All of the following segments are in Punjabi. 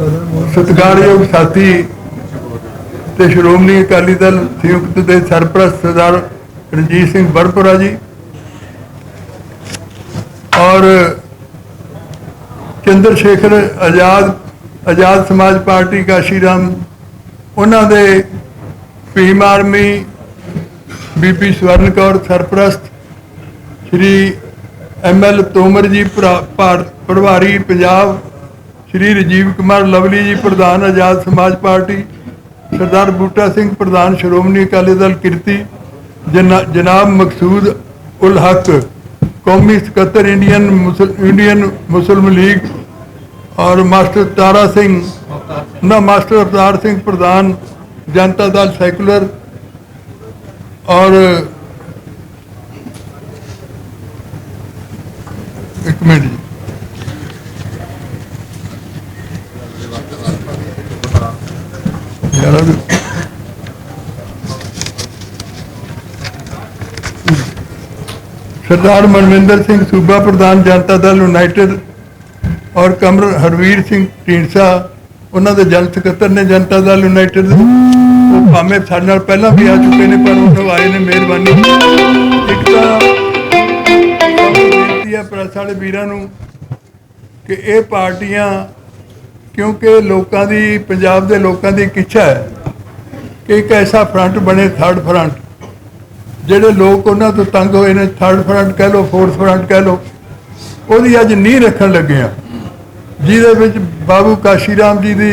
सत्कारयोग साथी ते श्रोमणी अकाली दल संयुक्त के सरप्रस्त सरदार रणजीत सिंह बरपुरा जी और चंद्रशेखर आज़ाद समाज पार्टी काशी राम उन्होंने भीम आर्मी बीपी स्वर्ण कौर सरप्रस्त श्री ML तोमर जी प्रभारी पंजाब श्री राजीव कुमार लवली जी प्रधान आज़ाद समाज पार्टी सरदार बूटा सिंह प्रधान श्रोमणी अकाली दल किरती जनाब मकसूद उल हक कौमी सकत्तर इंडियन मुस्लिम लीग और मास्टर अवतार सिंह प्रधान जनता दल सैकुलर और एक मिनट जी सरदार मनविंदर सिंह सूबा प्रधान जनता दल यूनाइटेड और कमर हरवीर सिंह ढींडसा उन्होंने जन सकत्तर ने जनता दल यूनाइटेड भावें साडे नाल पहला भी आ चुके हैं पर उन्होंने आए ने मेहरबानी एक तो बेनती है प्रेस वाले वीरां नूं कि ये पार्टियां क्योंकि लोगों की पंजाब के लोगों की एक इच्छा है कि एक ऐसा फ्रंट बने थर्ड फ्रंट ਜਿਹੜੇ ਲੋਕ ਉਹਨਾਂ ਤੋਂ ਤੰਗ ਹੋਏ ਨੇ ਥਰਡ ਫਰੰਟ ਕਹਿ ਲਓ ਫੋਰਥ ਫਰੰਟ ਕਹਿ ਲਓ ਉਹਦੀ ਅੱਜ ਨੀਂਹ ਰੱਖਣ ਲੱਗੇ ਆ ਜਿਹਦੇ ਵਿੱਚ ਬਾਬੂ ਕਾਸ਼ੀ ਰਾਮ ਜੀ ਦੀ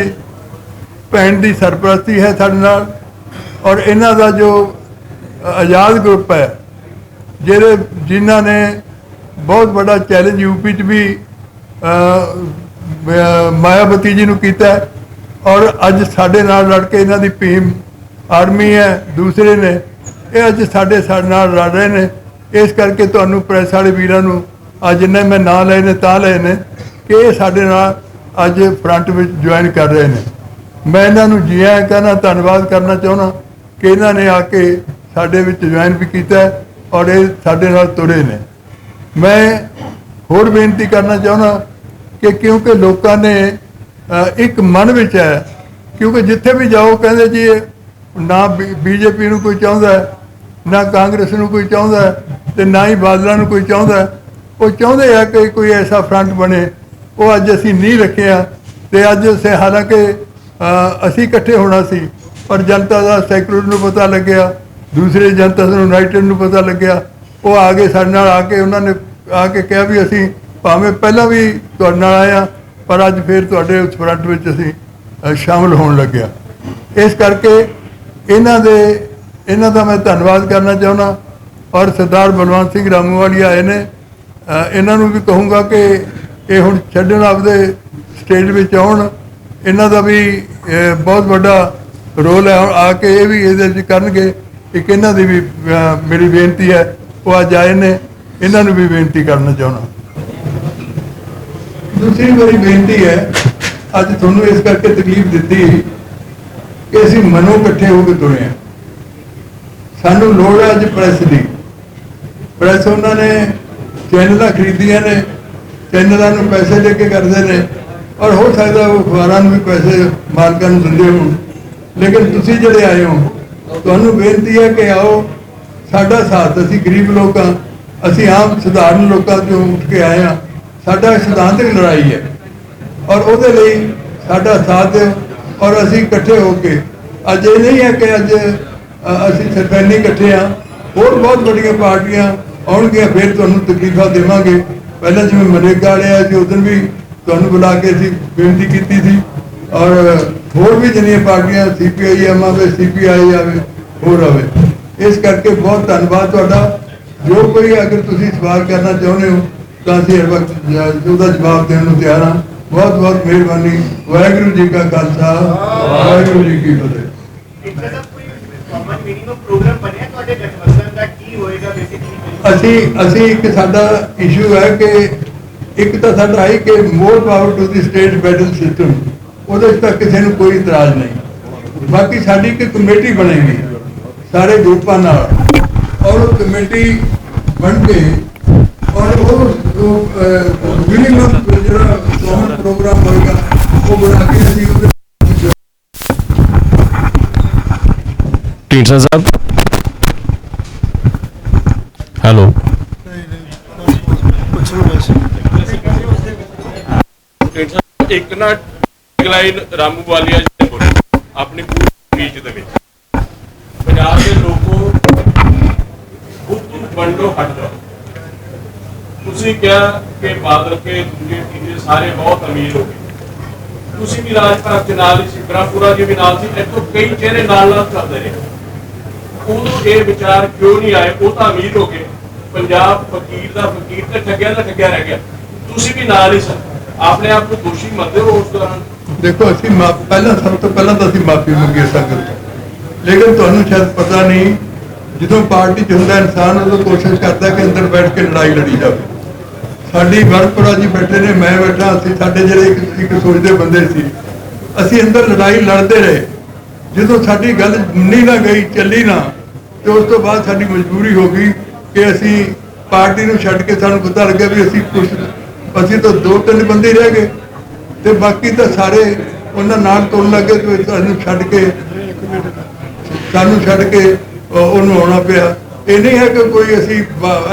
ਭੈਣ ਦੀ ਸਰਪ੍ਰਸਤੀ ਹੈ ਸਾਡੇ ਨਾਲ ਔਰ ਇਹਨਾਂ ਦਾ ਜੋ ਆਜ਼ਾਦ ਗਰੁੱਪ ਹੈ ਜਿਨ੍ਹਾਂ ਨੇ ਬਹੁਤ ਵੱਡਾ ਚੈਲੰਜ यूपी 'ਚ ਵੀ ਮਾਇਆਵਤੀ ਜੀ ਨੂੰ ਕੀਤਾ ਔਰ ਅੱਜ ਸਾਡੇ ਨਾਲ ਲੜ ਕੇ ਇਹਨਾਂ ਦੀ ਭੀਮ ਆਰਮੀ ਹੈ ਦੂਸਰੇ ਨੇ ਇਹ ਅੱਜ ਸਾਡੇ ਨਾਲ ਲੜ ਰਹੇ ਨੇ ਇਸ ਕਰਕੇ ਤੁਹਾਨੂੰ ਪ੍ਰੈਸ ਵਾਲੇ ਵੀਰਾਂ ਨੂੰ ਅੱਜ ਜਿੰਨੇ ਮੈਂ ਨਾਂ ਲਏ ਨੇ ਤਾਂ ਲਏ ਨੇ ਕਿ ਇਹ ਸਾਡੇ ਨਾਲ ਅੱਜ ਫਰੰਟ ਵਿੱਚ ਜੁਆਇਨ ਕਰ ਰਹੇ ਨੇ ਮੈਂ ਇਹਨਾਂ ਨੂੰ ਜੀ ਆਇਆਂ ਕਹਿਣਾ ਧੰਨਵਾਦ ਕਰਨਾ ਚਾਹੁੰਦਾ ਕਿ ਇਹਨਾਂ ਨੇ ਆ ਕੇ ਸਾਡੇ ਵਿੱਚ ਜੁਆਇਨ ਵੀ ਕੀਤਾ ਔਰ ਇਹ ਸਾਡੇ ਨਾਲ ਤੁਰੇ ਨੇ ਮੈਂ ਹੋਰ ਬੇਨਤੀ ਕਰਨਾ ਚਾਹੁੰਦਾ ਕਿ ਕਿਉਂਕਿ ਲੋਕਾਂ ਨੇ ਇੱਕ ਮਨ ਵਿੱਚ ਹੈ ਕਿਉਂਕਿ ਜਿੱਥੇ ਵੀ ਜਾਓ ਕਹਿੰਦੇ ਜੀ ਨਾ BJP ਨੂੰ ਕੋਈ ਚਾਹੁੰਦਾ ਨਾ ਕਾਂਗਰਸ ਨੂੰ ਕੋਈ ਚਾਹੁੰਦਾ ਤੇ ਨਾ ਹੀ ਬਾਦਲਾਂ ਨੂੰ ਕੋਈ ਚਾਹੁੰਦਾ ਉਹ ਚਾਹੁੰਦੇ ਆ ਕਿ ਕੋਈ ਐਸਾ ਫਰੰਟ ਬਣੇ ਉਹ ਅੱਜ ਅਸੀਂ ਨਹੀਂ ਰੱਖਿਆ ਤੇ ਅੱਜ ਅਸੀਂ ਹਾਲਾਂਕਿ ਅਸੀਂ ਇਕੱਠੇ ਹੋਣਾ ਸੀ ਪਰ ਜਨਤਾ ਦਾ ਸੈਕੂਲਰ ਨੂੰ ਪਤਾ ਲੱਗਿਆ ਦੂਸਰੇ ਜਨਤਾ ਨੂੰ ਯੂਨਾਈਟਿਡ ਨੂੰ ਪਤਾ ਲੱਗਿਆ ਉਹ ਆ ਗਏ ਸਾਡੇ ਨਾਲ ਆ ਕੇ ਉਹਨਾਂ ਨੇ ਆ ਕੇ ਕਿਹਾ ਵੀ ਅਸੀਂ ਭਾਵੇਂ ਪਹਿਲਾਂ ਵੀ ਤੁਹਾਡੇ ਨਾਲ ਆਇਆ ਪਰ ਅੱਜ ਫਿਰ ਤੁਹਾਡੇ ਉਸ ਫਰੰਟ ਵਿੱਚ ਅਸੀਂ ਸ਼ਾਮਲ ਹੋਣ ਲੱਗਿਆ ਇਸ ਕਰਕੇ ਇਹਨਾਂ ਦਾ ਮੈਂ ਧੰਨਵਾਦ ਕਰਨਾ ਚਾਹੁੰਦਾ ਔਰ ਸਰਦਾਰ ਬਲਵੰਤ ਸਿੰਘ ਰਾਮੂਵਾਲੀਆ ਆਏ ਨੇ ਇਹਨਾਂ ਨੂੰ ਵੀ ਕਹੂੰਗਾ ਕਿ ਇਹ ਹੁਣ ਛੱਡਣ ਆਪਦੇ ਸਟੇਜ ਵਿੱਚ ਆਉਣ ਇਹਨਾਂ ਦਾ ਵੀ ਬਹੁਤ ਵੱਡਾ ਰੋਲ ਹੈ ਆ ਕੇ ਇਹ ਵੀ ਇਹਦੇ ਵਿੱਚ ਕਰਨਗੇ ਇੱਕ ਇਹਨਾਂ ਦੀ ਵੀ ਮੇਰੀ ਬੇਨਤੀ ਹੈ ਉਹ ਅੱਜ ਆਏ ਨੇ ਇਹਨਾਂ ਨੂੰ ਵੀ ਬੇਨਤੀ ਕਰਨਾ ਚਾਹੁੰਦਾ ਦੂਸਰੀ ਮੇਰੀ ਬੇਨਤੀ ਹੈ ਅੱਜ ਤੁਹਾਨੂੰ ਇਸ ਕਰਕੇ ਤਕਲੀਫ ਦਿੱਤੀ ਕਿ ਅਸੀਂ ਮਨੋਂ ਇਕੱਠੇ ਹੋ ਕੇ ਤੁਰੇ ਹਾਂ ਸਾਨੂੰ ਲੋੜ ਹੈ ਅੱਜ ਪ੍ਰੈਸ ਦੀ ਪ੍ਰੈਸ ਉਹਨਾਂ ਨੇ ਚੈਨਲਾਂ ਖਰੀਦੀਆਂ ਨੇ ਚੈਨਲਾਂ ਨੂੰ ਪੈਸੇ ਦੇ ਕੇ ਕਰਦੇ ਨੇ ਔਰ ਹੋ ਸਕਦਾ ਉਹ ਅਖਬਾਰਾਂ ਨੂੰ ਵੀ ਪੈਸੇ ਮਾਲਕਾਂ ਨੂੰ ਦਿੰਦੇ ਹੋਣ ਲੇਕਿਨ ਤੁਸੀਂ ਜਿਹੜੇ ਆਏ ਹੋ ਤੁਹਾਨੂੰ ਬੇਨਤੀ ਹੈ ਕਿ ਆਓ ਸਾਡਾ ਸਾਥ ਅਸੀਂ ਗਰੀਬ ਲੋਕ ਹਾਂ ਅਸੀਂ ਆਮ ਸਧਾਰਨ ਲੋਕਾਂ ਤੋਂ ਉੱਠ ਕੇ ਆਏ ਹਾਂ ਸਾਡਾ ਸਿਧਾਂਤਕ ਲੜਾਈ ਹੈ ਔਰ ਉਹਦੇ ਲਈ ਸਾਡਾ ਸਾਥ ਦਿਓ ਔਰ ਅਸੀਂ ਇਕੱਠੇ ਹੋ ਕੇ ਅੱਜ ਇਹ ਨਹੀਂ ਹੈ ਕਿ ਅੱਜ ਅਸੀਂ ਸਰਕਾਰੀ ਇਕੱਠੇ ਹਾਂ ਹੋਰ ਬਹੁਤ ਵੱਡੀਆਂ ਪਾਰਟੀਆਂ ਆਉਣਗੀਆਂ ਫਿਰ ਤੁਹਾਨੂੰ ਤਕਲੀਫਾਂ ਦੇਵਾਂਗੇ ਪਹਿਲਾਂ ਜਿਵੇਂ ਮਨਰੇਗਾ ਵਾਲੇ ਆਏ ਸੀ ਉਸ ਦਿਨ ਵੀ ਤੁਹਾਨੂੰ ਬੁਲਾ ਕੇ ਅਸੀਂ ਬੇਨਤੀ ਕੀਤੀ ਸੀ ਔਰ ਹੋਰ ਵੀ ਜਿੰਨੀਆਂ ਪਾਰਟੀਆਂ CPIM ਆਵੇ CPI ਆਵੇ ਹੋਰ ਆਵੇ ਇਸ ਕਰਕੇ ਬਹੁਤ ਧੰਨਵਾਦ ਤੁਹਾਡਾ ਜੋ ਕੋਈ ਅਗਰ ਤੁਸੀਂ ਸਵਾਲ ਕਰਨਾ ਚਾਹੁੰਦੇ ਹੋ ਤਾਂ ਅਸੀਂ ਹਰ ਵਕਤ ਉਹਦਾ ਜਵਾਬ ਦੇਣ ਨੂੰ ਤਿਆਰ ਹਾਂ बहुत बहुत मेहरबानी वाहिगुरू जी का खालसा वाहिगुरू जी की फतेह ਅਸੀਂ ਇੱਕ ਸਾਡਾ ਇਸ਼ੂ ਹੈ ਕਿ ਇੱਕ ਤਾਂ ਸਾਡਾ ਹੈ ਕਿ ਮੋਰ power to the state federal system ਉਹਦੇ ਤੱਕ ਕਿਸੇ ਨੂੰ ਕੋਈ ਇਤਰਾਜ਼ ਨਹੀਂ ਬਾਕੀ ਸਾਡੀ ਇੱਕ ਕਮੇਟੀ ਬਣੇਗੀ ਸਾਰੇ ਗਰੁੱਪਾਂ ਨਾਲ ਔਰ ਉਹ ਕਮੇਟੀ ਬਣ ਕੇ और वो मिनिमम जो प्रोग्राम होगा ਉਹ ਬਣਾ ਕੇ ਅਸੀਂ ਉਹਦੇ ਢੀਂਡਸਾ ਸਾਹਿਬ ਹੈਲੋ ਇੱਕ ਨਾ ਟੈਗਲਾਈਨ ਰਾਮੂ ਵਾਲੀਆ ਜੀ ਨੇ ਬੋਲੀ ਆਪਣੀ ਪੂਰੀ ਸਪੀਚ ਦੇ ਵਿੱਚ, ਪੰਜਾਬ ਦੇ ਲੋਕੋ ਬੁੱਧੂ ਵੰਡੋ ਹਟ ਜਾਓ। ਤੁਸੀਂ ਕਿਹਾ ਕਿ ਬਾਦਲ ਕੇ ਦੂਜੇ ਤੀਜੇ ਸਾਰੇ ਬਹੁਤ ਅਮੀਰ ਹੋ ਗਏ, ਤੁਸੀਂ ਵੀ ਰਾਜ ਭਾਰਤ ਦੇ ਨਾਲ ਹੀ ਸੀ, ਬਰਾਪੁਰਾ ਜੀ ਵੀ ਨਾਲ ਸੀ, ਇੱਥੋਂ ਕਈ ਚਿਹਰੇ ਨਾਲ ਚੱਲਦੇ ਰਹੇ। ਉਦੋਂ ਇਹ ਵਿਚਾਰ ਕਿਉਂ ਨਹੀਂ ਆਏ? ਉਹ ਤਾਂ ਅਮੀਰ ਹੋ ਗਏ, ਪੰਜਾਬ ਫਕੀਰ ਦਾ ਫਕੀਰ ਤੇ ਠੱਗਿਆ ਦਾ ਠੱਗਿਆ ਰਹਿ ਗਿਆ, ਤੁਸੀਂ ਵੀ ਨਾਲ ਹੀ ਸਨ। ਆਪਣੇ ਆਪ ਨੂੰ ਦੋਸ਼ੀ ਮੰਨਦੇ ਹੋ ਉਸ ਦੌਰਾਨ? ਦੇਖੋ ਅਸੀਂ ਪਹਿਲਾਂ ਸਭ ਤੋਂ ਪਹਿਲਾਂ ਤਾਂ ਅਸੀਂ ਮਾਫੀ ਮੰਗੀ ਸੰਗਤ ਤੋਂ, ਲੇਕਿਨ ਤੁਹਾਨੂੰ ਸ਼ਾਇਦ ਪਤਾ ਨਹੀਂ, ਜਦੋਂ ਪਾਰਟੀ 'ਚ ਹੁੰਦਾ ਇਨਸਾਨ ਉਦੋਂ ਕੋਸ਼ਿਸ਼ ਕਰਦਾ ਕਿ ਅੰਦਰ ਬੈਠ ਕੇ ਲੜਾਈ ਲੜੀ ਜਾਵੇ। ਸਾਡੀ ਵਰਪੁਰਾ ਜੀ ਬੈਠੇ ਨੇ, ਮੈਂ ਬੈਠਾ, ਅਸੀਂ ਸਾਡੇ ਜਿਹੜੇ ਇੱਕ ਸੋਚਦੇ ਬੰਦੇ ਸੀ, ਅਸੀਂ ਅੰਦਰ ਲੜਾਈ ਲੜਦੇ ਰਹੇ। ਜਦੋਂ ਸਾਡੀ ਗੱਲ ਮੰਨੀ ਨਾ ਗਈ, ਚੱਲੀ ਨਾ, ਤੇ ਉਸ ਤੋਂ ਬਾਅਦ ਸਾਡੀ ਮਜਬੂਰੀ ਹੋ ਗਈ ਕਿ ਅਸੀਂ ਪਾਰਟੀ ਨੂੰ ਛੱਡ ਕੇ, ਸਾਨੂੰ ਪਤਾ ਲੱਗਿਆ ਵੀ ਅਸੀਂ ਤਾਂ 2-3 ਬੰਦੇ ਰਹਿ ਗਏ ਤੇ ਬਾਕੀ ਤਾਂ ਸਾਰੇ ਉਹਨਾਂ ਨਾਲ ਤੁਰਨ ਲੱਗੇ ਤੇ ਸਾਨੂੰ ਛੱਡ ਕੇ ਉਹਨੂੰ ਆਉਣਾ ਪਿਆ। ਇਹ ਨਹੀਂ ਹੈ ਕਿ ਕੋਈ ਅਸੀਂ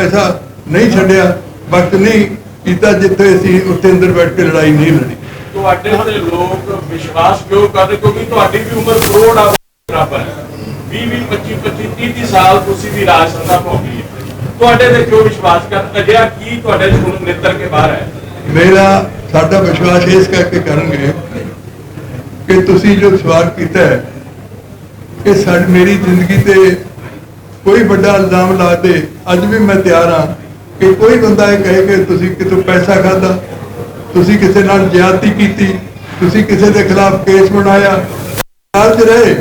ਐਸਾ ਨਹੀਂ ਛੱਡਿਆ, ਵਕਤ ਨਹੀਂ ਕੀਤਾ ਜਿੱਥੇ ਅਸੀਂ ਉੱਥੇ ਅੰਦਰ ਬੈਠ ਕੇ ਲੜਾਈ ਨਹੀਂ ਲੜੀ। ਤੁਹਾਡੇ ਤੇ ਲੋਕ ਵਿਸ਼ਵਾਸ ਕਿਉਂ ਕਰਦੇ? ਕਿਉਂਕਿ ਤੁਹਾਡੀ ਵੀ ਉਮਰ ਕਰੋੜ ਬਰਾਬਰ ਹੈ, 20-20, 25-25, 30 ਸਾਲ ਤੁਸੀਂ ਵੀ ਰਾਜ ਸੱਤਾ ਭੋਗੀ ਹੈ, ਤੁਹਾਡੇ ਤੇ ਕਿਉਂ ਵਿਸ਼ਵਾਸ ਕਰ? ਅਜਿਹਾ ਕੀ ਤੁਹਾਡੇ ਚ ਹੁਣ ਨਿੱਤਰ ਕੇ ਬਾਹਰ ਹੈ? ਸਾਡਾ ਵਿਸ਼ਵਾਸ ਇਸ ਕਰਕੇ ਕਰਨਗੇ ਕਿ ਤੁਸੀਂ ਜੋ ਸਵਾਲ ਕੀਤਾ ਹੈ ਕਿ ਮੇਰੀ ਜ਼ਿੰਦਗੀ ਤੇ ਕੋਈ ਵੱਡਾ ਇਲਜ਼ਾਮ ਲਾ ਦੇ, ਅੱਜ ਵੀ ਮੈਂ ਤਿਆਰ ਹਾਂ ਕਿ ਕੋਈ ਬੰਦਾ ਇਹ ਕਹੇ ਕਿ ਤੁਸੀਂ ਕਿਤੋਂ ਪੈਸਾ ਖਾਧਾ, ਤੁਸੀਂ ਕਿਸੇ ਨਾਲ ਜ਼ਿਆਦਤੀ ਕੀਤੀ, ਤੁਸੀਂ ਕਿਸੇ ਦੇ ਖਿਲਾਫ ਕੇਸ ਬਣਾਇਆ, ਸਰਕਾਰ 'ਚ ਰਹੇ,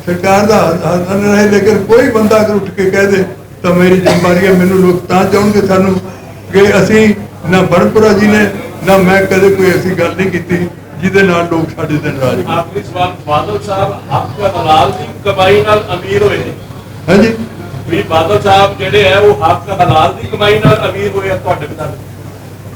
ਸਰਕਾਰ ਦਾ ਹੱਥ ਰਹੇ, ਲੇਕਿਨ ਕੋਈ ਬੰਦਾ ਅਗਰ ਉੱਠ ਕੇ ਕਹਿ ਦੇ ਤਾਂ ਮੇਰੀ ਜ਼ਿੰਮੇਵਾਰੀ ਹੈ। ਮੈਨੂੰ ਲੋਕ ਤਾਂ ਚਾਹੁੰਗੇ ਸਾਨੂੰ ਕਿ ਅਸੀਂ ਨਾ ਬਰਪੁਰਾ ਜੀ ਨੇ ਨਾ ਮੈਂ ਕਦੇ ਕੋਈ ਐਸੀ ਗੱਲ ਨਹੀਂ ਕੀਤੀ ਜਿਹਦੇ ਨਾਲ ਲੋਕ ਸਾਡੇ ਤੇ ਨਾਰਾਜ਼। ਆਖਰੀ ਸਵਾਲ, ਬਾਦਲ ਸਾਹਿਬ ਹੱਕ ਹਲਾਲ ਦੀ ਕਮਾਈ ਨਾਲ ਅਮੀਰ ਹੋਏ ਨੇ? ਹਾਂਜੀ, ਵੀ ਬਾਦਲ ਸਾਹਿਬ ਜਿਹੜੇ ਹੈ ਉਹ ਹੱਕ ਹਲਾਲ ਦੀ ਕਮਾਈ ਨਾਲ ਅਮੀਰ ਹੋਏ ਆ ਤੁਹਾਡੇ ਪਿਤਾ ਦੇ?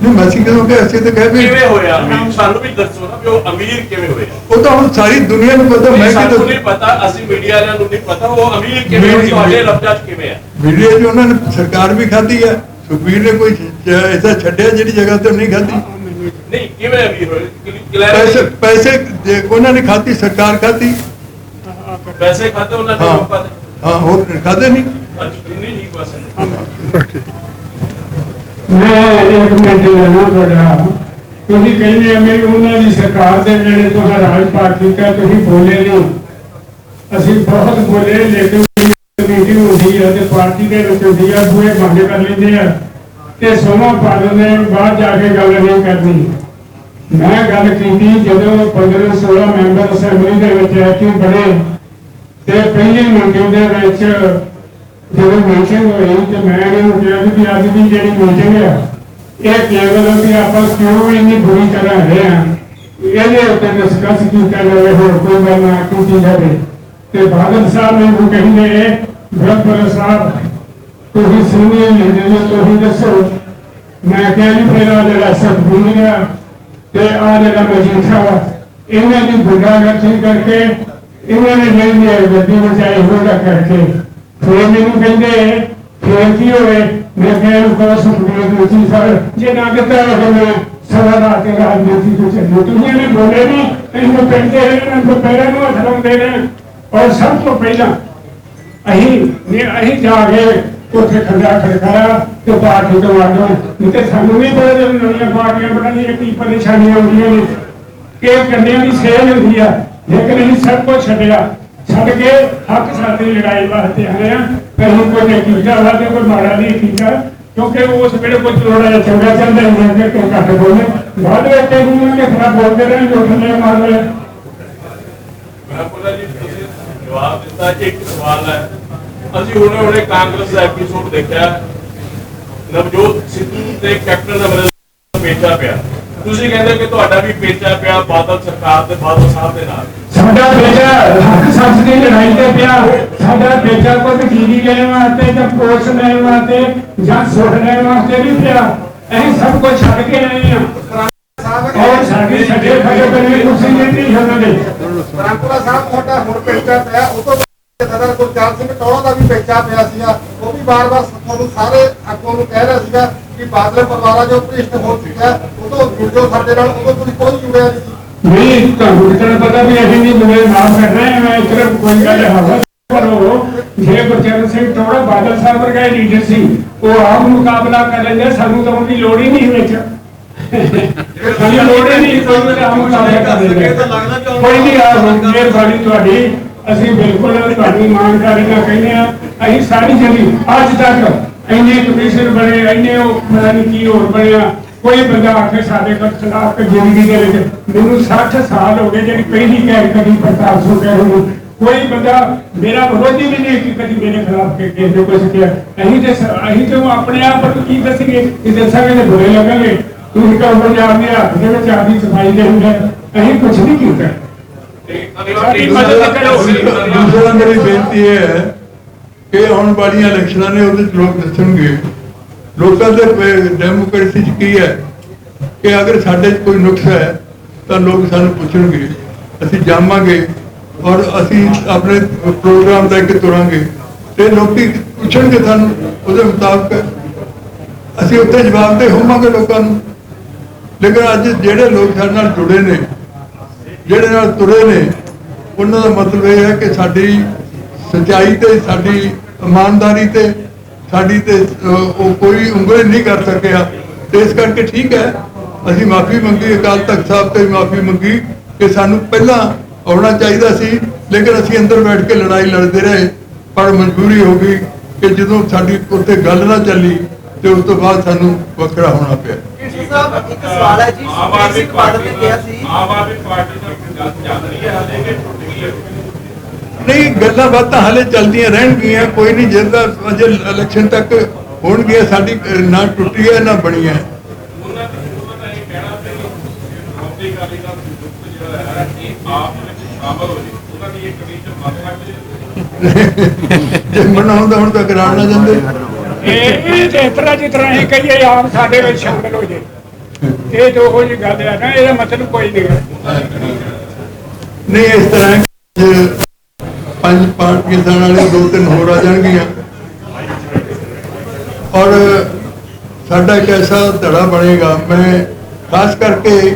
ਨਹੀਂ, ਮੈਂ ਕਿਉਂ ਕਿ ਅਸੀਂ ਤਾਂ ਕਹਿ ਵੀ ਕਿਵੇਂ ਹੋਇਆ ਅਮੀਰ? ਸਾਨੂੰ ਵੀ ਦੱਸੋ ਨਾ ਵੀ ਉਹ ਅਮੀਰ ਕਿਵੇਂ ਹੋਏ? ਉਹ ਤਾਂ ਹੁਣ ਸਾਰੀ ਦੁਨੀਆ ਨੂੰ ਪਤਾ, ਮੈਂ ਸਾਨੂੰ ਨਹੀਂ ਪਤਾ, ਅਸੀਂ ਮੀਡੀਆ ਵਾਲਿਆਂ ਨੂੰ ਨਹੀਂ ਪਤਾ ਉਹ ਅਮੀਰ ਕਿਵੇਂ ਹੋਏ, ਤੁਹਾਡੇ ਲਫ਼ਜ਼ਾਂ 'ਚ ਕਿਵੇਂ ਆ? ਮੀਡੀਆ 'ਚ ਉਹਨਾਂ ਨੇ ਸਰਕਾਰ ਵੀ ਖਾਧੀ ਹੈ, ਸੁਖਬੀਰ ਨੇ ਕੋਈ ਐਸਾ ਛੱਡਿਆ ਜਿਹੜੀ ਜਗ੍ਹਾ ਤੇ ਨਹੀਂ ਖਾਧੀ। ਨਹੀਂ, ਕਿਵੇਂ ਅਮੀਰ ਹੋਏ? ਪੈਸੇ ਉਹਨਾਂ ਨੇ ਖਾਧੀ, ਸਰਕਾਰ ਖਾਧੀ, ਪੈਸੇ ਖਾਧੇ ਉਹਨਾਂ ਨੇ, ਹਾਂ ਹੋਰ ਖਾਧੇ ਨਹੀਂ। ਮੈਂ ਇੱਕ ਮਿੰਟ ਲੈਣਾ ਤੁਹਾਡਾ, ਤੁਸੀਂ ਕਹਿੰਦੇ ਮੇਰੀ ਉਹਨਾਂ ਦੀ ਸਰਕਾਰ ਦੇ ਵੇਲੇ ਤੁਸੀਂ ਰਾਜ ਪਾਠ ਕੀਤਾ, ਤੁਸੀਂ ਬੋਲੇ ਨਹੀਂ, ਅਸੀਂ ਬਹੁਤ ਬੋਲੇ, ਲੇਕਿਨ ਮੀਟਿੰਗ ਹੁੰਦੀ ਹੈ ਤੇ ਪਾਰਟੀ ਦੇ ਵਿੱਚ ਹੁੰਦੀ ਹੈ, ਬੂਹੇ ਬੰਦ ਕਰ ਲੈਂਦੇ ਆ ਤੇ ਸੋਮਾ ਪਾ ਦਿੰਦੇ, ਬਾਹਰ ਜਾ ਕੇ ਗੱਲ ਨਹੀਂ ਕਰਨੀ। ਮੈਂ ਗੱਲ ਕੀਤੀ ਜਦੋਂ 15-16 ਮੈਂਬਰ ਅਸੈਂਬਲੀ ਦੇ ਵਿੱਚ ਐਕਟਿਵ ਬਣੇ ਤੇ ਪਹਿਲੇ ਮੀਟਿੰਗ ਦੇ ਵਿੱਚ ਜਦੋਂ ਮੀਟਿੰਗ ਹੋਈ ਤੇ ਮੈਂ ਇਹਨੂੰ ਕਿਹਾ ਕਿ ਅੱਜ ਦੀ ਜਿਹੜੀ ਮੀਟਿੰਗ ਹੈ ਇਹ ਕੇਵਲ ਵੀ ਆਪਾਂ ਕਿਉਂ ਇੰਨੀ ਬੁਰੀ ਤਰ੍ਹਾਂ ਰਹੇ ਹਾਂ ਇਹਦੇ ਉੱਤੇ ਡਿਸਕਸ ਕੀਤਾ ਜਾਵੇ, ਹੋਰ ਕੋਈ ਗੱਲ ਨਾ ਕੀਤੀ ਜਾਵੇ। ਤੇ ਬਾਦਲ ਸਾਹਿਬ ਨੇ ਉਹ ਕਹਿੰਦੇ ਬ੍ਰਹਮਪੁਰ ਸਾਹਿਬ ਤੁਸੀਂ ਸੀਨੀਅਰ ਲੀਡਰ ਹੋ, ਤੁਸੀਂ ਦੱਸੋ। ਮੈਂ ਕਿਹਾ ਜੀ ਪਹਿਲਾਂ ਜਿਹੜਾ ਸਤਿਗੁਰੂ ਹੈ ਤੇ ਆ ਜਿਹੜਾ ਮਜੀਠਾ ਇਹਨਾਂ ਦੀ ਗੁੰਡਾਗਰਦੀ ਕਰਕੇ ਇਹਨਾਂ ਨੇ ਜਿਹੜੀ ਗੱਡੀ ਬਚਾਈ ਹੋਗਾ ਕਰਕੇ ਫਿਰ ਮੈਨੂੰ ਕਹਿੰਦੇ ਫਿਰ ਕੀ ਹੋਵੇ? ਮੈਂ ਕਿਹਾ ਇਹਨੂੰ ਕਹੋ ਸੁਖਬੀਰ ਦੋਸ਼ੀ ਸਰ ਜੇ ਨਾ ਕੀਤਾ ਹੋਵੇ ਮੈਂ ਸਵਾ ਰਾਤ ਰਾਜਨੀਤੀ ਤੋਂ ਚੱਲੂ। ਤੁਸੀਂ ਇਹਨੇ ਬੋਲੇ ਨਹੀਂ, ਇਹਨੂੰ ਕਹਿੰਦੇ ਇਹਨਾਂ ਨੂੰ ਪਹਿਲਾਂ ਨੂੰ ਹੱਥ ਲਾਉਂਦੇ ਨੇ। ਔਰ ਸਭ ਤੋਂ ਪਹਿਲਾਂ ਅਸੀਂ ਜਾ ਕੇ ਉੱਥੇ ਖੰਡਾ ਖੜਕਾਇਆ ਤੇ ਪਾਰਟੀ ਤੋਂ ਆਡੋ ਨਹੀਂ ਤੇ ਸਾਨੂੰ ਨਹੀਂ ਪਤਾ ਜਦੋਂ ਨਵੀਆਂ ਪਾਰਟੀਆਂ ਬਣਾਈਆਂ ਕੀ ਪਰੇਸ਼ਾਨੀਆਂ ਹੁੰਦੀਆਂ ਨੇ ਕਿ ਕੰਨਿਆਂ ਦੀ ਸੇਲ ਹੁੰਦੀ ਆ, ਲੇਕਿਨ ਅਸੀਂ ਸਭ ਕੁਝ ਛੱਡਿਆ, ਛੱਡ ਕੇ ਹੱਕ ਸਾਡੀ ਲੜਾਈ ਵਾਸਤੇ ਆਏ ਆ। ਕहीं ਕੋਈ ਨੇ ਕੀਤਾ ਵਾ ਤੇ ਕੋਈ ਮਾੜਾ ਨਹੀਂ ਕੀਤਾ, ਕਿਉਂਕਿ ਉਸ ਵੇਲੇ ਕੋਈ ਥੋੜਾ ਜਿਹਾ ਚੰਗਾ ਚੱਲਦਾ ਹੁੰਦਾ ਕਿ ਘੱਟ ਬੋਲੇ, ਬਾਅਦ ਵਿੱਚ ਇਹਨੂੰ ਕਿ ਖਰਾਬ ਬੋਲਦੇ ਰਹੇ ਜੋ ਥੱਲੇ ਮਾਰ ਲਏ। ਜੀ ਤੁਸੀਂ ਜਵਾਬ ਦਿੱਤਾ। ਇੱਕ ਸਵਾਲ ਹੈ, ਅਸੀਂ ਹੁਣੇ ਕਾਂਗਰਸ ਦਾ ਐਪੀਸੋਡ ਦੇਖਿਆ, ਨਵਜੋਤ ਸਿੱਧੂ ਤੇ ਕੈਪਟਨ ਅਮਰਿੰਦਰ ਦਾ ਪੇਚਾ ਪਿਆ, ਤੁਸੀਂ ਕਹਿੰਦੇ ਕਿ ਤੁਹਾਡਾ ਵੀ ਪੇਚਾ ਪਿਆ ਬਾਦਲ ਸਰਕਾਰ ਤੇ ਬਾਦਲ ਸਾਹਿਬ ਦੇ ਨਾਲ। ਸਾਡਾ ਪੇਚਾ ਹੱਕ ਸੱਚ ਦੀ ਲੜਾਈ ਤੇ ਪਿਆ, ਸਾਡਾ ਪੇਚਾ ਕੋਈ ਵਕੀਲੀ ਲੈਣ ਵਾਸਤੇ ਜਾਂ ਕੋਰਸ ਲੈਣ ਵਾਸਤੇ ਜਾਂ ਸੁੱਖ ਲੈਣ ਵਾਸਤੇ ਨਹੀਂ ਪਿਆ। ਅਸੀਂ ਸਭ ਕੁਝ ਛੱਡ ਕੇ ਆਏ ਹਾਂ। ਔਰ ਸਾਡੀ ਸੱਜੇ ਖੜੇ ਬਣੇ ਕੁਰਸੀ ਨਹੀਂ ਉਹਨਾਂ ਦੇ ਰਾਮਪੁਰਾ ਸਾਹਿਬ ਤੁਹਾਡਾ ਹੁਣ ਪੇਚਾ ਪਿਆ ਉਹ ਤੋਂ ਸਦਰ ਗੁਰਚਾਲ ਸਿੰਘ ਟੋੜਾ ਦਾ ਵੀ ਪੇਚਾ ਪਿਆ ਸੀਗਾ ਉਹ ਵੀ ਵਾਰ-ਵਾਰ ਤੁਹਾਨੂੰ ਸਾਰੇ ਆਗੂਆਂ ਨੂੰ ਕਹਿ ਰਿਹਾ ਸੀਗਾ ਕਿ ਬਾਦਲ ਪਰਿਵਾਰਾਂ ਜੋ ਭ੍ਰਿਸ਼ਟ ਹੋ ਚੁੱਕਾ ਉਹ ਤੋਂ ਜੁੜੋ ਸਾਡੇ ਨਾਲ ਉਦੋਂ ਤੁਸੀਂ ਕੋਈ ਜੁੜਿਆ ਨਹੀਂ ਤੁਹਾਨੂੰ ਇਤਨਾ ਪਤਾ ਵੀ ਅਸੀਂ ਨਹੀਂ ਜੁੜੇ ਮਾਫ ਕਰ ਰਹੇ ਮੈਂ ਇਤਨਾ ਕੋਈ ਗੱਲ ਹਵਾ ਕਰੋ ਜੇ ਗੁਰਚਰਨ ਸਿੰਘ ਟੋੜਾ ਬਾਦਲ ਸਾਹਿਬ ਵਰਗਾ ਲੀਡਰ ਸੀ ਉਹ ਆਪ ਮੁਕਾਬਲਾ ਕਰ ਲੈਂਦੇ ਸਾਨੂੰ ਤਾਂ ਉਹਦੀ ਲੋੜ ਹੀ ਨਹੀਂ ਵਿੱਚ ਸਾਨੂੰ ਲੋੜ ਹੀ ਨਹੀਂ ਕੋਈ ਆਪ ਮੁਕਾਬਲਾ ਕਰ ਲੈਂਦੇ ਕੋਈ ਨਹੀਂ ਆ ਮਿਹਰਬਾਨੀ ਤੁਹਾਡੀ ਅਸੀਂ ਬਿਲਕੁਲ ਤੁਹਾਡੀ ਇਮਾਨਦਾਰੀ ਨਾਲ ਕਹਿੰਦੇ ਆ ਅਸੀਂ ਸਾਰੀ ਜਿਹੜੀ ਅੱਜ ਤੱਕ ਇੰਨੇ ਕਮਿਸ਼ਨ ਬਣੇ ਇੰਨੇ ਉਹ ਪਤਾ ਨਹੀਂ ਕੀ ਹੋਰ ਬਣਿਆ ਕੋਈ ਬੰਦਾ ਆਖੇ ਸਾਡੇ ਕੋਲ ਖਿਲਾਫ ਜ਼ਿੰਦਗੀ ਦੇ ਵਿੱਚ ਮੈਨੂੰ 60 ਸਾਲ ਹੋ ਗਏ ਜਿਹੜੀ ਪਹਿਲੀ ਕਹਿ ਕਦੀ ਪ੍ਰਤਾਪ ਸਿੰਘ ਕਹਿ ਰਹੀ ਕੋਈ ਬੰਦਾ ਮੇਰਾ ਵਿਰੋਧੀ ਵੀ ਨਹੀਂ ਕਿ ਕਦੀ ਮੇਰੇ ਖਿਲਾਫ ਕਿਸੇ ਨੇ ਕੁਝ ਕਿਹਾ ਅਸੀਂ ਤੇ ਆਪਣੇ ਆਪ ਨੂੰ ਕੀ ਦੱਸੀਏ ਕਿ ਦੱਸਾਂਗੇ ਤੇ ਬੁਰੇ ਲੱਗਾਂਗੇ ਤੁਸੀਂ ਕਹੋ ਪੰਜਾਬ ਦੇ ਹੱਥ ਦੇ ਵਿੱਚ ਆਪਦੀ ਸਫਾਈ ਦੇ ਹੁੰਦੇ ਅਸੀਂ ਕੁਝ ਨਹੀਂ ਕੀਤਾ ਦੂਸਰਾ ਮੇਰੀ ਬੇਨਤੀ ਇਹ ਹੈ ਕਿ ਆਉਣ ਵਾਲੀਆਂ ਇਲੈਕਸ਼ਨਾਂ ਨੇ ਉਹਦੇ ਚ ਲੋਕ ਦੱਸਣਗੇ ਲੋਕਾਂ ਦੇ ਡੈਮੋਕ੍ਰੇਸੀ ਚ ਕੀ ਹੈ ਕਿ ਅਗਰ ਸਾਡੇ ਚ ਕੋਈ ਨੁਕਸ ਹੈ ਤਾਂ ਲੋਕ ਸਾਨੂੰ ਪੁੱਛਣਗੇ ਅਸੀਂ ਜਾਵਾਂਗੇ ਔਰ ਅਸੀਂ ਆਪਣੇ ਪ੍ਰੋਗਰਾਮ ਲੈ ਕੇ ਤੁਰਾਂਗੇ ਤੇ ਲੋਕੀ ਪੁੱਛਣਗੇ ਸਾਨੂੰ ਉਹਦੇ ਮੁਤਾਬਕ ਅਸੀਂ ਉੱਥੇ ਜਵਾਬ ਦੇ ਹੋਵਾਂਗੇ ਲੋਕਾਂ ਨੂੰ ਲੇਕਿਨ ਅੱਜ ਜਿਹੜੇ ਲੋਕ ਸਾਡੇ ਨਾਲ ਜੁੜੇ ਨੇ ਜਿਹੜੇ ਨਾਲ ਤੁਰੇ ਨੇ ਉਹਨਾਂ ਦਾ ਮਤਲਬ ਇਹ ਹੈ ਕਿ ਸਾਡੀ ਸੱਚਾਈ ਤੇ ਸਾਡੀ ਇਮਾਨਦਾਰੀ ਤੇ ਸਾਡੀ ਤੇ ਉਹ ਕੋਈ ਉਂਗਲ ਨਹੀਂ ਕਰ ਸਕਿਆ ਤੇ ਇਸ ਕਰਕੇ ਠੀਕ ਹੈ ਅਸੀਂ ਮਾਫੀ ਮੰਗੀ ਅਕਾਲ ਤਖਤ ਸਾਹਿਬ ਤੇ ਮਾਫੀ ਮੰਗੀ ਕਿ ਸਾਨੂੰ ਪਹਿਲਾਂ ਆਉਣਾ ਚਾਹੀਦਾ ਸੀ ਲੇਕਿਨ ਅਸੀਂ ਅੰਦਰ ਬੈਠ ਕੇ ਲੜਾਈ ਲੜਦੇ ਰਹੇ ਪਰ ਮਜਬੂਰੀ ਹੋ ਗਈ ਕਿ ਜਦੋਂ ਸਾਡੀ ਉੱਥੇ ਗੱਲ ਨਾ ਚੱਲੀ ਤੇ ਉਸ ਤੋਂ ਬਾਅਦ ਸਾਨੂੰ ਵੱਖਰਾ ਹੋਣਾ ਪਿਆ। ਸਾਹਿਬ ਇੱਕ ਸਵਾਲ ਹੈ ਜੀ ਸੁਖਬੀਰ ਸਿੰਘ ਬਾਦਲ ਨੇ ਕਿਹਾ ਸੀ ਆਮ ਆਦਮੀ ਪਾਰਟੀ ਦਾ ਗੱਲ ਚੱਲ ਰਹੀ ਹੈ ਹਾਲੇ ਕਿ ਟੁੱਟ ਗਈ ਹੈ ਨਹੀਂ ਗੱਲਾਂ ਬਾਤਾਂ ਹਾਲੇ ਚੱਲਦੀਆਂ ਰਹਿਣਗੀਆਂ ਕੋਈ ਨਹੀਂ ਜਿੰਦਾ ਅਜੇ ਇਲੈਕਸ਼ਨ ਤੱਕ ਹੋਣਗੀਆਂ ਸਾਡੀ ਨਾ ਟੁੱਟੀ ਹੈ ਨਾ ਬਣੀ ਹੈ ਉਹਨਾਂ ਦਾ ਇਹ ਕਹਿਣਾ ਸੀ ਮੋਦੀ ਕਾਲੀ ਦਾ ਦੁੱਖ ਜਿਹੜਾ ਹੈ ਕਿ ਆਪ ਵਿੱਚ ਸ਼ਾਮਲ ਹੋ ਜੀ ਉਹਨਾਂ ਦੀ ਇਹ ਕਮਿਸ਼ਨ ਮੰਗ ਸਕਦੇ ਜੇ ਬਣਾਉਂਦਾ ਹੁਣ ਤਾਂ ਕਰਾਉਣ ਨਾ ਜਾਂਦੇ ਇਹ ਇਸ ਤਰ੍ਹਾਂ ਜਿਸ ਤਰ੍ਹਾਂ ਅਸੀਂ ਕਹੀਏ ਆਪ ਸਾਡੇ ਵਿੱਚ ਸ਼ਾਮਲ ਹੋ ਜੇ ਇਹ ਜੋ ਉਹ ਜਿਹੀ ਗੱਲ ਹੈ ਨਾ ਇਹਦਾ ਮਤਲਬ ਕੋਈ ਨਹੀਂ ਹੈ ਨਹੀਂ ਇਸ ਤਰ੍ਹਾਂ ਪੰਜ ਪਾਰਟੀਆਂ ਵਾਲੇ ਦੋ ਤਿੰਨ ਹੋਰ ਆ ਜਾਣਗੀਆਂ ਔਰ ਸਾਡਾ ਇੱਕ ਐਸਾ ਧੜਾ ਬਣੇਗਾ ਮੈਂ ਖਾਸ ਕਰਕੇ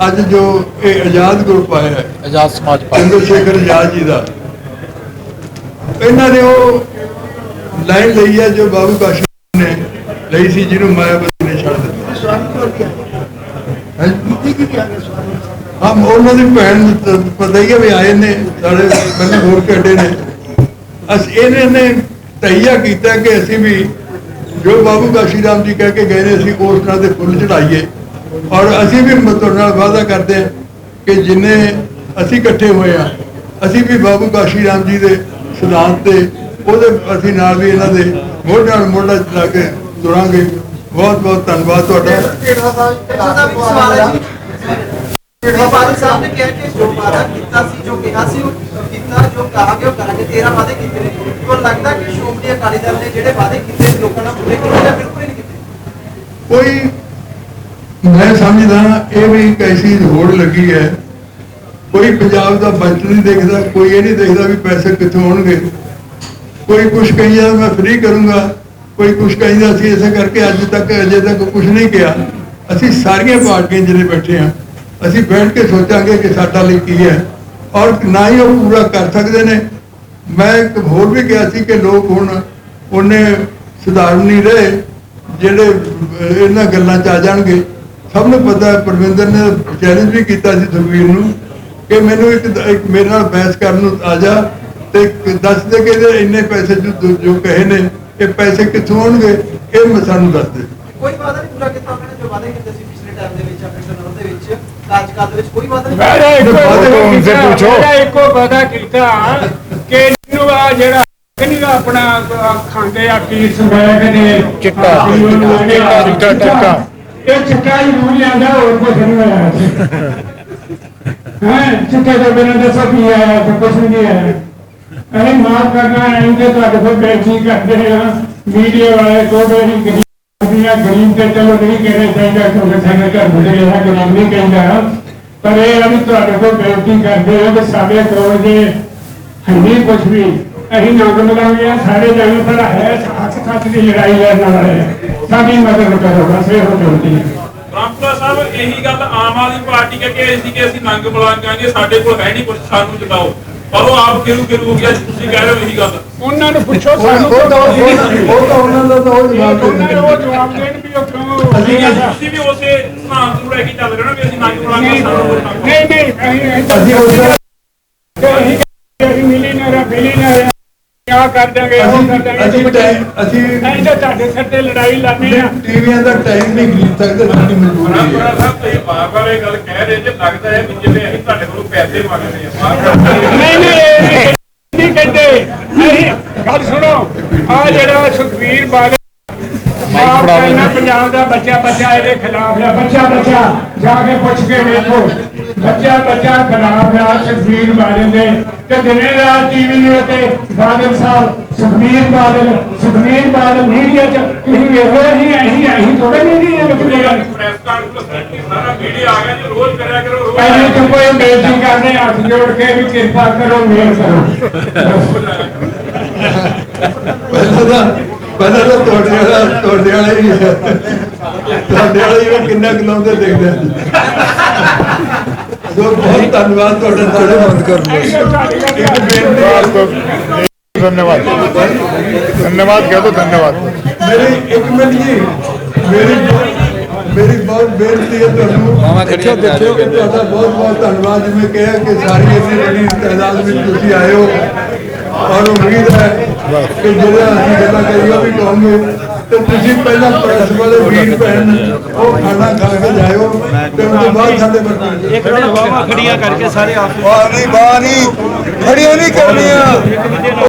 ਅੱਜ ਜੋ ਇਹ ਆਜ਼ਾਦ ਗਰੁੱਪ ਆਇਆ ਹੈ ਆਜ਼ਾਦ ਸਮਾਜ ਪਾਰਟੀ ਚੰਦਰ ਸ਼ੇਖਰ ਆਜ਼ਾਦ ਜੀ ਦਾ ਇਹਨਾਂ ਨੇ ਉਹ ਲਾਈਨ ਲਈ ਹੈ ਜੋ ਬਾਬੂ ਕਾਸ਼ੀ ਨੇ ਲਈ ਸੀ ਜਿਹਨੂੰ ਮਾਇਆਵਤੀ ਨੇ ਛੱਡ ਦਿੱਤਾ ਹਾਂ ਉਹਨਾਂ ਦੀ ਭੈਣ ਪਤਾ ਹੀ ਹੈ ਵੀ ਆਏ ਨੇ ਸਾਡੇ ਪਹਿਲਾਂ ਹੋਰ ਕੱਢੇ ਨੇ ਅਸੀਂ ਇਹਨੇ ਨੇ ਤਈਆ ਕੀਤਾ ਕਿ ਅਸੀਂ ਵੀ ਜੋ ਬਾਬੂ ਕਾਸ਼ੀ ਰਾਮ ਜੀ ਕਹਿ ਕੇ ਗਏ ਨੇ ਅਸੀਂ ਉਸ ਤਰ੍ਹਾਂ ਦੇ ਫੁੱਲ ਚੜਾਈਏ ਔਰ ਅਸੀਂ ਵੀ ਤੁਹਾਡੇ ਨਾਲ ਵਾਅਦਾ ਕਰਦੇ ਹਾਂ ਕਿ ਜਿੰਨੇ ਅਸੀਂ ਇਕੱਠੇ ਹੋਏ ਆ ਅਸੀਂ ਵੀ ਬਾਬੂ ਕਾਸ਼ੀ ਰਾਮ ਜੀ ਦੇ ਸਿਧਾਂਤ ਤੇ ਉਹਦੇ ਅਸੀਂ ਨਾਲ ਵੀ ਇਹਨਾਂ ਦੇ ਮੋਢੇ ਨਾਲ ਮੋਢਾ ਲਾ ਕੇ ਤੁਰਾਂਗੇ ਬਹੁਤ ਬਹੁਤ ਧੰਨਵਾਦ ਤੁਹਾਡਾ ਸਾਹਿਬ ਇੱਕ ਸਵਾਲ ਹੈ ਜੀ ਬਾਦਲ ਸਾਹਿਬ ਨੇ ਕਿਹਾ ਕਿ ਜੋ ਵਾਅਦਾ ਕੀਤਾ ਸੀ ਜੋ ਕਿਹਾ ਸੀ ਉਹ ਕੀਤਾ ਜੋ ਕਹਾਂਗੇ ਉਹ ਕਰਾਂਗੇ 13 ਵਾਅਦੇ ਕੀਤੇ ਨੇ ਤੁਹਾਨੂੰ ਲੱਗਦਾ ਕਿ ਸ਼੍ਰੋਮਣੀ ਅਕਾਲੀ ਦਲ ਨੇ ਜਿਹੜੇ ਵਾਅਦੇ ਕੀਤੇ ਸੀ ਲੋਕਾਂ ਨਾਲ ਪੂਰੇ ਕੀਤੇ ਜਾਂ ਬਿਲਕੁਲ ਹੀ ਨਹੀਂ ਕੀਤੇ ਕੋਈ ਮੈਂ ਸਮਝਦਾ ਇਹ ਵੀ ਇੱਕ ਐਸੀ ਹੋੜ ਲੱਗੀ ਹੈ ਕੋਈ ਪੰਜਾਬ ਦਾ ਬਜਟ ਨਹੀਂ ਦੇਖਦਾ ਕੋਈ ਇਹ ਨਹੀਂ ਦੇਖਦਾ ਵੀ ਪੈਸੇ ਕਿੱਥੋਂ ਆਉਣਗੇ ਕੋਈ ਕੁਛ ਕਹਿੰਦਾ ਮੈਂ ਫ੍ਰੀ ਕਰੂੰਗਾ ਕੋਈ ਕੁਛ ਕਹਿੰਦਾ ਸੀ ਇਸੇ ਕਰਕੇ ਅੱਜ ਤੱਕ ਅਜੇ ਤੱਕ ਕੁਛ ਨਹੀਂ ਕਿਹਾ ਅਸੀਂ ਸਾਰੀਆਂ ਪਾਰਟੀਆਂ ਜਿਹੜੇ ਬੈਠੇ ਆ ਅਸੀਂ ਬੈਠ ਕੇ ਸੋਚਾਂਗੇ ਕਿ ਸਾਡਾ ਲਈ ਕੀ ਹੈ ਔਰ ਨਾ ਹੀ ਉਹ ਪੂਰਾ ਕਰ ਸਕਦੇ ਨੇ ਮੈਂ ਇੱਕ ਹੋਰ ਵੀ ਕਿਹਾ ਸੀ ਕਿ ਲੋਕ ਹੁਣ ਉਹਨੇ ਸੁਧਾਰਨ ਨਹੀਂ ਰਹੇ ਜਿਹੜੇ ਇਹਨਾਂ ਗੱਲਾਂ 'ਚ ਆ ਜਾਣਗੇ ਸਭ ਨੂੰ ਪਤਾ ਪਰਵਿੰਦਰ ਨੇ ਚੈਲੰਜ ਵੀ ਕੀਤਾ ਸੀ ਸੁਖਬੀਰ ਨੂੰ ਕਿ ਮੈਨੂੰ ਇੱਕ ਮੇਰੇ ਨਾਲ ਬਹਿਸ ਕਰਨ ਨੂੰ ਆ ਜਾ ਤੇ ਦੱਸ ਦੇ ਕਿ ਇੰਨੇ ਪੈਸੇ ਜੋ ਕਹੇ ਨੇ ਇਹ ਪੈਸੇ ਕਿੱਥੋਂ ਆਉਣਗੇ ਇਹ ਸਾਨੂੰ ਦੱਸ ਦੇ ਕੋਈ ਵਾਅਦਾ ਨਹੀਂ ਪੂਰਾ ਕੀਤਾ ਉਹਨਾਂ ਨੇ ਜੋ ਵਾਅਦੇ ਕੀਤੇ ਸੀ ਪਿਛਲੇ ਟਾਈਮ ਦੇ ਵਿੱਚ ਆਪਣੇ ਟਰਮ ਦੇ ਵਿੱਚ ਕਾਰਜਕਾਲ ਦੇ ਵਿੱਚ ਕੋਈ ਵਾਅਦਾ ਨਹੀਂ ਮੇਰਾ ਇੱਕੋ ਵਾਅਦਾ ਕੀਤਾ ਕਿ ਇਹਨੂੰ ਆ ਜਿਹੜਾ ਨਹੀਂ ਆਪਣਾ ਖਾਂਦੇ ਆ ਕੀ ਸਮੈਕ ਨੇ ਚਿੱਟਾ ਇਹ ਚਿੱਟਾ ਹੀ ਨੂੰ ਲਿਆਂਦਾ ਹੋਰ ਕੁਝ ਨਹੀਂ ਆਇਆ ਹਾਂ ਚਿੱਟੇ ਤੋਂ ਬਿਨਾਂ ਦੱਸੋ ਕੀ ਆਇਆ ਤੇ ਕੁਝ ਨਹੀਂ ਆਇਆ ਅਰੇ ਮਾਫ ਕਰਨਾ ਇਹਦੇ ਤੁਹਾਡੇ ਕੋਲ ਬੇਇੱਜ਼ਤੀ ਕਰਦੇ ਆ ਮੀਡੀਆ ਵਾਲੇ ਕੋਲ ਵੀ दुनिया गरीब के चलो नहीं कहना चाहिए क्योंकि साढ़े घर मुझे यह गरीब नहीं कहता, पर यह अभी तुहाडे को बेनती करते हो कि साढ़े कोल जे है कुछ भी अभी नंग मिलांगे सारे जगह पर है हक सच की लड़ाई लड़ने वाले साड़ी मदद करो बस ये हो चलती है। ਰਾਮਪੁਰਾ ਸਾਹਿਬ ਇਹੀ ਗੱਲ ਆਮ ਆਦਮੀ ਪਾਰਟੀ ਕਹਿ ਕੇ ਸੀ ਕਿ ਅਸੀਂ ਮੰਗ ਬੁਲਾਵਾਂਗੇ, ਸਾਡੇ ਕੋਲ ਹੈ ਨਹੀਂ ਕੁਝ, ਸਾਨੂੰ ਜਿਤਾਓ, ਪਰ ਉਹ ਆਪ ਕਿਰੂ ਹੋ ਗਿਆ। ਤੁਸੀਂ ਕਹਿ ਰਹੇ ਹੋ ਇਹੀ ਗੱਲ, ਉਹਨਾਂ ਨੂੰ ਪੁੱਛੋ ਸਾਨੂੰ ਉਹ ਤਾਂ ਉਹਨਾਂ ਦਾ ਤਾਂ ਉਹ ਜਵਾਬ ਉਹਨਾਂ ਨੂੰ ਉਹ ਜਵਾਬ ਦੇਣ ਵੀ ਉਹ ਕਿਉਂ ਤੁਸੀਂ ਵੀ ਉਸੇ ਸਿਧਾਂਤ ਨੂੰ ਲੈ ਕੇ ਚੱਲ ਰਹੇ ਹੋ ਵੀ ਅਸੀਂ ਮੰਗ ਬੁਲਾਵਾਂਗੇ, ਸਾਨੂੰ ਵੋਟ ਮੰਗੋ। ਨਹੀਂ ਅਸੀਂ ਮਿਲੀ ਨਾ क्या कर देंगे सिर ते लड़ाई लाने टीवियां का टाइम नहीं खरीद सकते, साडी मजबूरी है। ਰਾਮਪੁਰਾ ਸਾਹਿਬ ਤੁਸੀਂ ਬਾਰ-ਬਾਰ ਇਹ ਗੱਲ ਕਹਿ ਰਹੇ ਜੇ ਲੱਗਦਾ ਹੈ ਵੀ ਜਿਵੇਂ ਅਸੀਂ ਤੁਹਾਡੇ ਕੋਲੋਂ ਪੈਸੇ ਮੰਗਦੇ ਆ। नहीं कहते नहीं गल सुनो आ जरा सुखबीर बादल पंजाब का बच्चा ये खिलाफ है, बच्चा जाके पूछ के देखो, बच्चा खिलाफ है सुखबीर बादल के दिन रात टीवी बादल साहब सुखबीर बादल मीडिया थोड़े मीडिया ਪ੍ਰੈਸ ਕਾਨਫਰੰਸ ਸਾਰਾ ਮੀਡੀਆ ਆ ਗਿਆ ਜੀ, ਰੋਜ਼ ਕਰਿਆ ਕਰੋ, ਰੋਜ਼ पहले तो कोई बेनती करने हाथ जोड़ के भी कृपा करो मेहर करो। ਪਹਿਲਾਂ ਤਾਂ ਤੁਹਾਡੇ ਵਾਲੇ ਹੀ ਕਿੰਨਾ ਕਿਲੋਮੀਟਰ ਦੇਖਦੇ ਸੋ ਬਹੁਤ ਧੰਨਵਾਦ ਤੁਹਾਡਾ, ਤੁਹਾਡੇ ਬੰਦ ਕਰ धन्यवाद कह दो धन्यवाद। मेरी एक मिनट जी, मेरी बहुत बेनती है ਤੁਹਾਨੂੰ ਤੁਹਾਡਾ ਬਹੁਤ ਧੰਨਵਾਦ। ਜਿਵੇਂ ਕਿਹਾ ਕਿ ਸਾਰੀ ਇੰਨੀ ਵੱਡੀ ਤਾਦਾਦ ਵਿੱਚ ਤੁਸੀਂ ਆਏ ਹੋ ਔਰ ਉਮੀਦ ਹੈ ਕਿ ਜਿਹੜਾ ਅਸੀਂ ਗੱਲਾਂ ਕਰੀਏ ਉਹ ਵੀ ਕਹੋਗੇ ਤੇ ਤੁਸੀਂ ਪਹਿਲਾਂ ਪ੍ਰੈਸ ਵਾਲੇ ਵੀਰ ਭੈਣ ਉਹ ਖਾਣਾ ਖਾ ਕੇ ਜਾਇਓ ਤੇ ਉਸ ਤੋਂ ਬਾਅਦ ਸਾਡੇ ਵਰਤਾਰੇ ਇੱਕ ਵਾਵਾ ਖੜੀਆਂ ਕਰਕੇ ਸਾਰੇ ਆਪ ਬਾਣੀ ਖੜੀਆਂ ਨਹੀਂ ਕਰਨੀਆਂ।